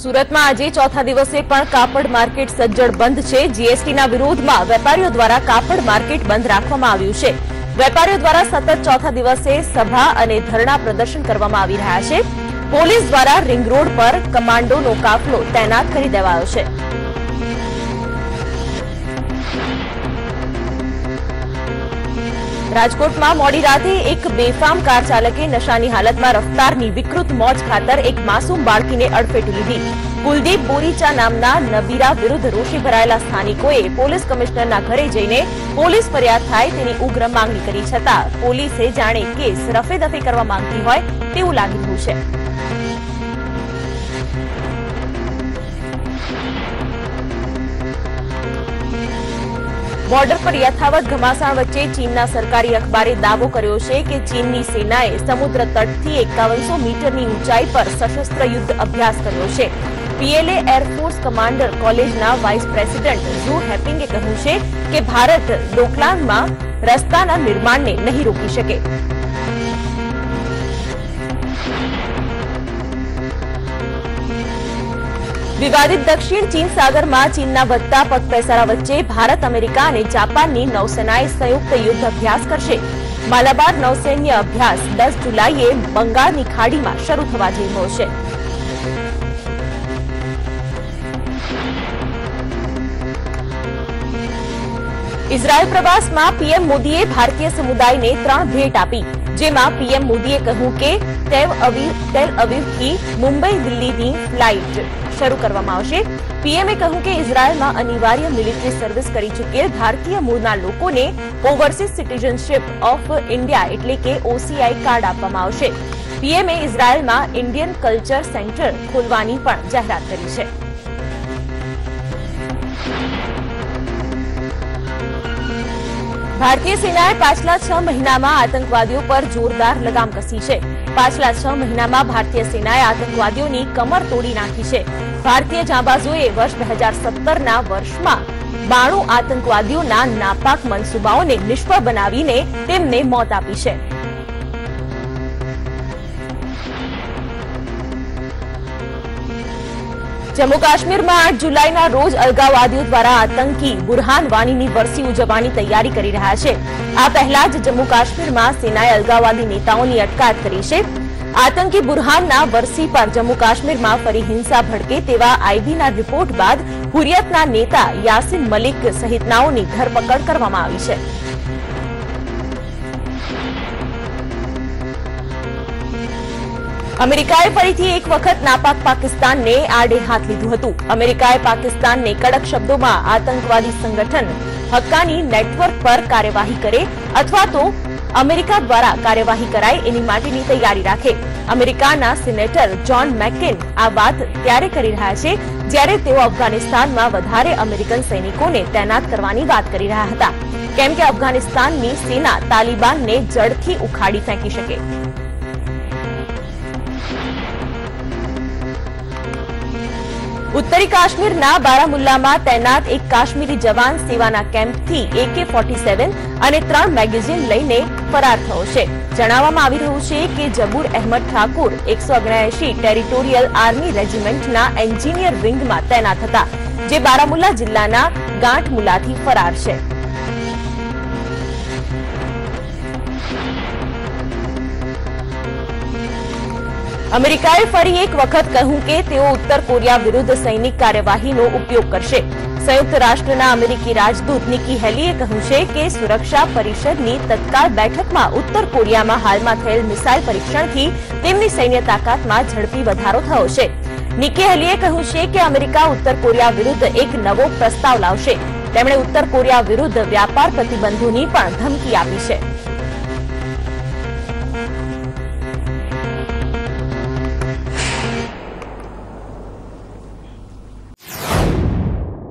સુરતમાં આજે ચોથા દિવસે પણ કાપડ માર્કેટ સજ્જડ બંધ છે। જીએસટીના વિરોધમાં વેપારીઓ દ્વારા કાપડ માર્કેટ બંધ રાખવામાં આવ્યું છે। વેપારીઓ દ્વારા સતત ચોથા દિવસે સભા અને ધરણા પ્રદર્શન કરવામાં આવી રહ્યા છે। પોલીસ દ્વારા રિંગ રોડ પર કમાન્ડોનો કાફલો તૈનાત કરી દેવાયો છે। રાજકોટમાં મોડી રાતે એક બેફામ કાર ચાલકે નશાની હાલતમાં રફતારની વિકૃત મોજ ખાતર એક માસૂમ બાળકીને અડફેટે લીધી। કુલદીપ બોરીચા નામના નબીરા વિરુદ્ધ રોષે ભરાયેલા સ્થાનિકોએ પોલીસ કમિશનરના ઘરે જઈને પોલીસ ફરિયાદ થાય તેની ઉગ્ર માંગણી કરી, છતાં પોલીસે જાણે કેસ રફેદફે કરવા માંગતી હોય તેવું લાગી રહ્યું છે। બોર્ડર પર યથાવત ઘમાસાણ વચ્ચે ચીનના સરકારી અખબારે દાવો કર્યો છે કે ચીનની સેનાએ સમુદ્ર તટથી 5100 મીટરની ઊંચાઈ પર સશસ્ત્ર યુદ્ધ અભ્યાસ કર્યો છે। પીએલએ એરફોર્સ કમાન્ડર કોલેજના વાઇસ પ્રેસિડેન્ટ ઝુ હેપિંગે કહ્યું છે કે ભારત ડોકલામમાં રસ્તાના નિર્માણને નહીં રોકી શકે। વિવાદિત દક્ષિણ ચીન સાગરમાં ચીનના વધતા પગપેસારા વચ્ચે ભારત, અમેરિકા અને જાપાનની નૌસેનાએ સંયુક્ત યુદ્ધ અભ્યાસ કરશે। માલાબાર નૌસૈન્ય અભ્યાસ 10 જુલાઈએ બંગાળની ખાડીમાં શરૂ થવા જઈ રહ્યો છે। ઇઝરાયલ પ્રવાસમાં પીએમ મોદીએ ભારતીય સમુદાયને 3 ભેટ આપી, જેમાં પીએમ મોદીએ કહ્યું કે ટેલ અવીવથી મુંબઈ દિલ્હીની ફ્લાઇટ શરૂ કરવામાં આવશે। પીએમએ કહ્યું કે ઇઝરાયલમાં અનિવાર્ય મિલિટરી સર્વિસ કરી ચૂકેલ ભારતીય મૂળના લોકોને ઓવરસીઝ સિટીઝનશીપ ઓફ ઇન્ડિયા એટલે કે ઓસીઆઈ કાર્ડ આપવામાં આવશે। પીએમએ ઇઝરાયલમાં ઇન્ડિયન કલ્ચર સેન્ટર ખોલવાની પણ જાહેરાત કરી છે। ભારતીય સેનાએ પાછલા 6 મહિનામાં આતંકવાદીઓ પર જોરદાર લગામ કસી છે। પાછલા 6 મહિનામાં ભારતીય સેનાએ આતંકવાદીઓની કમર તોડી નાખી છે। ભારતીય જાંબાઝોએ વર્ષ 2017ના વર્ષમાં 92 આતંકવાદીઓના નાપાક મનસૂબાઓને નિષ્ફળ બનાવીને તેમને મોત આપી છે। જમ્મુ કાશ્મીરમાં 8 જુલાઈના રોજ અલગાવવાદીઓ દ્વારા આતંકી બુરહાન વાનીની વરસી ઉજવવાની તૈયારી કરી રહ્યા છે। આ પહેલા જ જમ્મુ કાશ્મીરમાં સેનાએ અલગાવવાદી નેતાઓની અટકાયત કરી છે। આતંકી બુરહાનના વરસી પર જમ્મુ કાશ્મીરમાં ફરી હિંસા ભડકે તેવા આઈબીના રિપોર્ટ બાદ હુરિયતના નેતા યાસીન મલિક સહિતનાઓની ધરપકડ કરવામાં આવી છે। અમેરિકાએ ફરીથી એક વખત નાપાક પાકિસ્તાનને આડે હાથ લીધું હતું। અમેરિકાએ પાકિસ્તાનને કડક શબ્દોમાં આતંકવાદી સંગઠન હક્કાની નેટવર્ક પર કાર્યવાહી કરે અથવા તો અમેરિકા દ્વારા કાર્યવાહી કરાય એની માટેની તૈયારી રાખે। અમેરિકાના સિનેટર જ્હોન મેકેન આ વાત ત્યારે કરી રહ્યા છે જ્યારે તેઓ અફઘાનિસ્તાનમાં વધારે અમેરિકન સૈનિકોને તૈનાત કરવાની વાત કરી રહ્યા હતા, કેમ કે અફઘાનિસ્તાનની સેના તાલિબાનને જડથી ઉખાડી ફેંકી શકે। ઉત્તરી કાશ્મીરના બારામુલ્લામાં તૈનાત એક કાશ્મીરી જવાન સેવાના કેમ્પથી AK-47 અને 3 મેગેઝીન લઈને ફરાર થયો છે। જણાવવામાં આવી રહ્યું છે કે જબૂર અહેમદ ઠાકુર 179 ટેરિટોરિયલ આર્મી રેજિમેન્ટના એન્જિનિયર વિંગમાં તૈનાત હતા, જે બારામુલ્લા જિલ્લાના ગાંઠમુલાથી ફરાર છે। અમેરિકાએ ફરી એક વખત કહ્યું કે તેઓ ઉત્તર કોરિયા વિરુદ્ધ સૈનિક કાર્યવાહીનો ઉપયોગ કરશે। સંયુક્ત રાષ્ટ્રના અમેરિકી રાજદૂત નિકી હેલીએ કહ્યું છે કે સુરક્ષા પરિષદની તત્કાળ બેઠકમાં ઉત્તર કોરિયામાં હાલમાં થયેલ મિસાઇલ પરીક્ષણથી તેમની સૈન્ય તાકાતમાં ઝડપી વધારો થયો છે। નિકી હેલીએ કહ્યું છે કે અમેરિકા ઉત્તર કોરિયા વિરુદ્ધ એક નવો પ્રસ્તાવ લાવશે। તેમણે ઉત્તર કોરિયા વિરુદ્ધ વ્યાપાર પ્રતિબંધોની પણ ધમકી આપી છે।